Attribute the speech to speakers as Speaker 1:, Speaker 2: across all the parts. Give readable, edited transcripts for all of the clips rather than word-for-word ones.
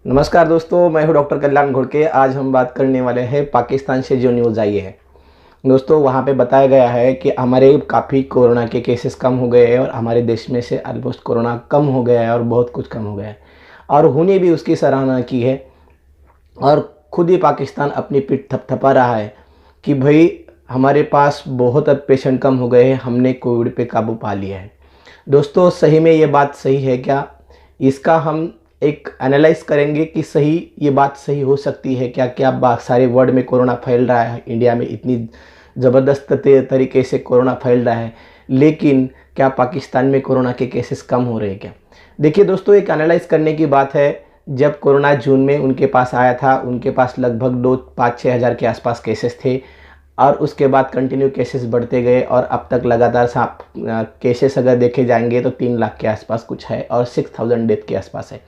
Speaker 1: नमस्कार दोस्तों, मैं हूं डॉक्टर कल्याण घोड़के। आज हम बात करने वाले हैं पाकिस्तान से जो न्यूज़ आई है। दोस्तों, वहां पे बताया गया है कि हमारे काफ़ी कोरोना के केसेस कम हो गए हैं और हमारे देश में से ऑलमोस्ट कोरोना कम हो गया है और बहुत कुछ कम हो गया है। और उन्होंने भी उसकी सराहना की है और खुद ही पाकिस्तान अपनी पीठ थपथपा रहा है कि भाई हमारे पास बहुत अब पेशेंट कम हो गए हैं, हमने कोविड पे काबू पा लिया है। दोस्तों, सही में ये बात सही है क्या? इसका हम एक एनालाइज करेंगे कि सही ये बात सही हो सकती है क्या? क्या सारे वर्ल्ड में कोरोना फैल रहा है, इंडिया में इतनी ज़बरदस्त तरीके से कोरोना फैल रहा है, लेकिन क्या पाकिस्तान में कोरोना के केसेस कम हो रहे हैं क्या? देखिए दोस्तों, एक एनालाइज करने की बात है। जब कोरोना जून में उनके पास आया था, उनके पास लगभग 2-5-6 हज़ार के आसपास केसेस थे और उसके बाद कंटिन्यू केसेस बढ़ते गए और अब तक लगातार केसेस अगर देखे जाएंगे तो 3 लाख के आसपास कुछ है और 6000 डेथ के आसपास है।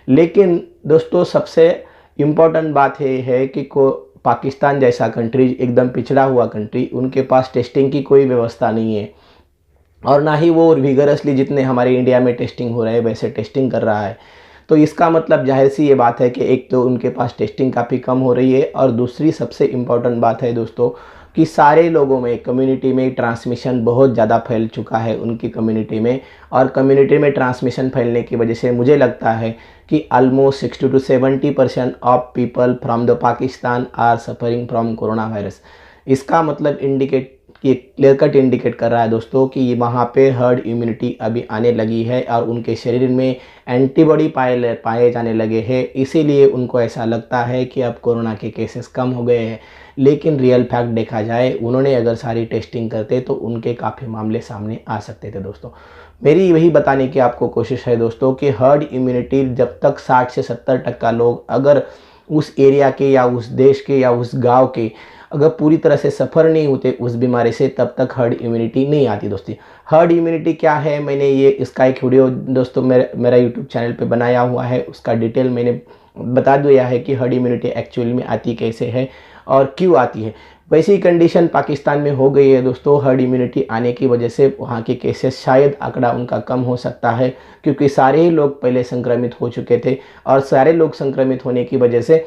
Speaker 1: लेकिन दोस्तों, सबसे इम्पॉर्टेंट बात ये है कि पाकिस्तान जैसा कंट्री, एकदम पिछड़ा हुआ कंट्री, उनके पास टेस्टिंग की कोई व्यवस्था नहीं है और ना ही वो विगरसली जितने हमारे इंडिया में टेस्टिंग हो रहे हैं वैसे टेस्टिंग कर रहा है। तो इसका मतलब जाहिर सी ये बात है कि एक तो उनके पास टेस्टिंग काफ़ी कम हो रही है और दूसरी सबसे इम्पॉर्टेंट बात है दोस्तों कि सारे लोगों में, कम्युनिटी में ट्रांसमिशन बहुत ज़्यादा फैल चुका है उनकी कम्युनिटी में। और कम्युनिटी में ट्रांसमिशन फैलने की वजह से मुझे लगता है कि almost 60 to 70% of people from the Pakistan are suffering from corona virus. इसका मतलब ये क्लियर कट इंडिकेट कर रहा है दोस्तों कि वहाँ पे हर्ड इम्यूनिटी अभी आने लगी है और उनके शरीर में एंटीबॉडी पाए जाने लगे हैं। इसीलिए उनको ऐसा लगता है कि अब कोरोना के केसेस कम हो गए हैं। लेकिन रियल फैक्ट देखा जाए, उन्होंने अगर सारी टेस्टिंग करते तो उनके काफ़ी मामले सामने आ सकते थे दोस्तों। मेरी वही बताने की आपको कोशिश है दोस्तों कि हर्ड इम्यूनिटी जब तक 60 से 70% लोग अगर उस एरिया के या उस देश के या उस गांव के अगर पूरी तरह से सफ़र नहीं होते उस बीमारी से, तब तक हर्ड इम्यूनिटी नहीं आती दोस्तों। हर्ड इम्यूनिटी क्या है, मैंने ये इसका एक वीडियो दोस्तों मेरा यूट्यूब चैनल पे बनाया हुआ है। उसका डिटेल मैंने बता दिया है कि हर्ड इम्यूनिटी एक्चुअली में आती कैसे है और क्यों आती है। वैसी कंडीशन पाकिस्तान में हो गई है दोस्तों। हर्ड इम्यूनिटी आने की वजह से वहाँ के केसेस शायद आंकड़ा उनका कम हो सकता है, क्योंकि सारे ही लोग पहले संक्रमित हो चुके थे और सारे लोग संक्रमित होने की वजह से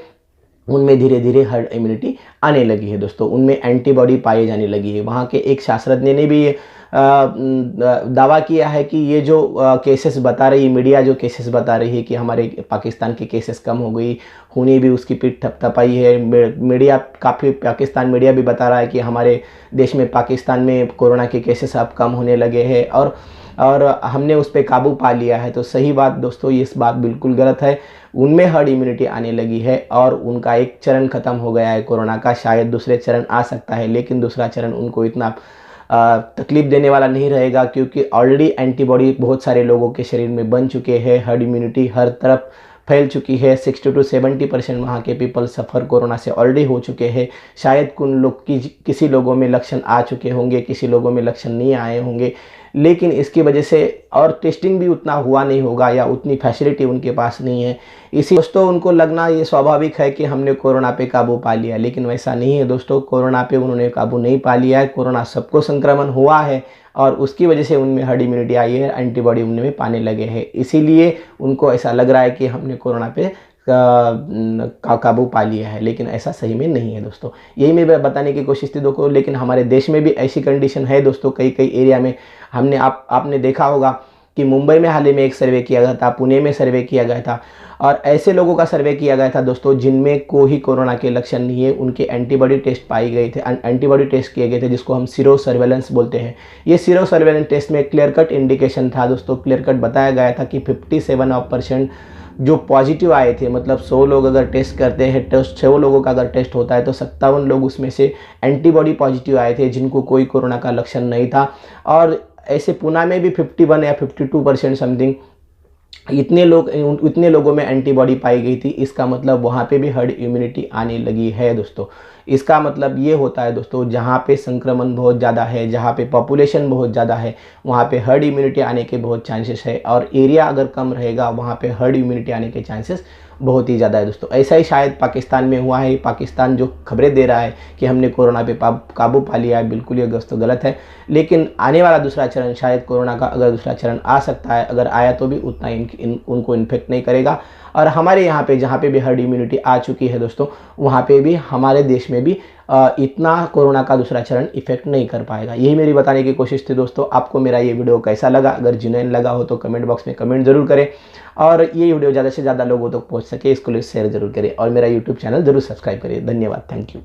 Speaker 1: उनमें धीरे धीरे हर्ड इम्यूनिटी आने लगी है दोस्तों, उनमें एंटीबॉडी पाई जाने लगी है। वहाँ के एक शास्त्रज्ञ ने भी ये दावा किया है कि ये जो केसेस बता रही है मीडिया, जो केसेस बता रही है कि हमारे पाकिस्तान के केसेस कम हो गई, उन्हें भी उसकी पीठ थपथपाई है। मीडिया काफ़ी, पाकिस्तान मीडिया भी बता रहा है कि हमारे देश में, पाकिस्तान में कोरोना के केसेस अब कम होने लगे हैं और हमने उस पर काबू पा लिया है। तो सही बात दोस्तों, ये इस बात बिल्कुल गलत है। उनमें हर्ड इम्यूनिटी आने लगी है और उनका एक चरण खत्म हो गया है कोरोना का। शायद दूसरे चरण आ सकता है, लेकिन दूसरा चरण उनको इतना तकलीफ देने वाला नहीं रहेगा, क्योंकि ऑलरेडी एंटीबॉडी बहुत सारे लोगों के शरीर में बन चुके हैं। हर्ड इम्यूनिटी हर तरफ फैल चुकी है। 60 to 70% वहाँ के पीपल सफ़र कोरोना से ऑलरेडी हो चुके हैं। शायद किसी लोगों में लक्षण आ चुके होंगे, किसी लोगों में लक्षण नहीं आए होंगे, लेकिन इसकी वजह से और टेस्टिंग भी उतना हुआ नहीं होगा या उतनी फैसिलिटी उनके पास नहीं है। इसी दोस्तों उनको लगना ये स्वाभाविक है कि हमने कोरोना पे काबू पा लिया, लेकिन वैसा नहीं है दोस्तों। कोरोना पे उन्होंने काबू नहीं पा लिया है। कोरोना सबको संक्रमण हुआ है और उसकी वजह से उनमें हर्ड इम्यूनिटी आई है, एंटीबॉडी उनमें पाने लगे हैं। इसीलिए उनको ऐसा लग रहा है कि हमने कोरोना पे काबू पा लिया है, लेकिन ऐसा सही में नहीं है दोस्तों। यही मैं बताने की कोशिश थी दोस्तों। लेकिन हमारे देश में भी ऐसी कंडीशन है दोस्तों, कई कई एरिया में। आपने देखा होगा कि मुंबई में हाल ही में एक सर्वे किया गया था, पुणे में सर्वे किया गया था और ऐसे लोगों का सर्वे किया गया था दोस्तों जिनमें कोई कोरोना के लक्षण नहीं है। उनके एंटीबॉडी टेस्ट पाए गए थे, एंटीबॉडी टेस्ट किए गए थे, जिसको हम सीरो सर्वेलेंस बोलते हैं। ये सीरो सर्वेलेंस टेस्ट में क्लियर कट इंडिकेशन था दोस्तों, क्लियर कट बताया गया था कि 57% जो पॉजिटिव आए थे, मतलब 100 लोग अगर टेस्ट करते हैं, 100 लोगों का अगर टेस्ट होता है तो 57 लोग उसमें से एंटीबॉडी पॉजिटिव आए थे, जिनको कोई कोरोना का लक्षण नहीं था। और ऐसे पुणे में भी 51 या 52% समथिंग इतने लोगों में एंटीबॉडी पाई गई थी। इसका मतलब वहाँ पे भी हर्ड इम्यूनिटी आने लगी है दोस्तों। इसका मतलब ये होता है दोस्तों, जहाँ पे संक्रमण बहुत ज़्यादा है, जहाँ पे पॉपुलेशन बहुत ज़्यादा है, वहाँ पे हर्ड इम्यूनिटी आने के बहुत चांसेस है। और एरिया अगर कम रहेगा, वहाँ पे हर्ड इम्यूनिटी आने के चांसेस बहुत ही ज़्यादा है दोस्तों। ऐसा ही शायद पाकिस्तान में हुआ है। पाकिस्तान जो खबरें दे रहा है कि हमने कोरोना पे काबू पा लिया है, बिल्कुल ये दोस्तों गलत है। लेकिन आने वाला दूसरा चरण, शायद कोरोना का अगर दूसरा चरण आ सकता है, अगर आया तो भी उतना उनको इन्फेक्ट नहीं करेगा। और हमारे यहाँ पे जहाँ पे भी हर्ड इम्यूनिटी आ चुकी है दोस्तों, वहाँ पे भी हमारे देश में भी इतना कोरोना का दूसरा चरण इफेक्ट नहीं कर पाएगा। यही मेरी बताने की कोशिश थी दोस्तों। आपको मेरा ये वीडियो कैसा लगा? अगर जेन्युइन लगा हो तो कमेंट बॉक्स में कमेंट जरूर करें, और ये वीडियो ज़्यादा से ज़्यादा लोगों तक पहुँच सके इसको लिए शेयर जरूर करें, और मेरा यूट्यूब चैनल जरूर सब्सक्राइब करें। धन्यवाद, थैंक यू।